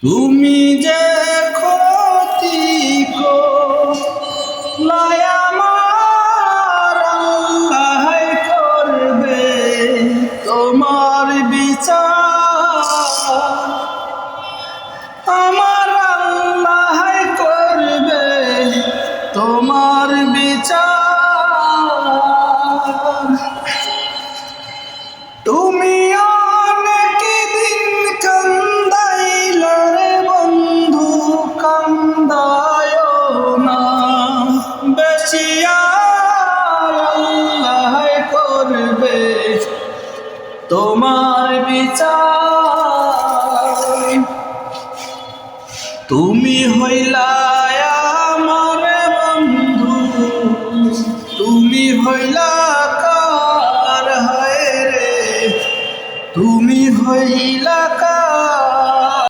তুমি যে ক্ষতি করলাই আমার আল্লাহ করবে তোমার বিচার, আমার আল্লাহ করবে তোমার বিচার। তুমি অনেক দিন কান্দাইলে বন্ধু, কান্দায় না বেশি, আল্লাহ করবে তোমার বিচার। তুমি হইলা আমার বন্ধু, তুমি হইলা কার হয় রে, তুমি হইলা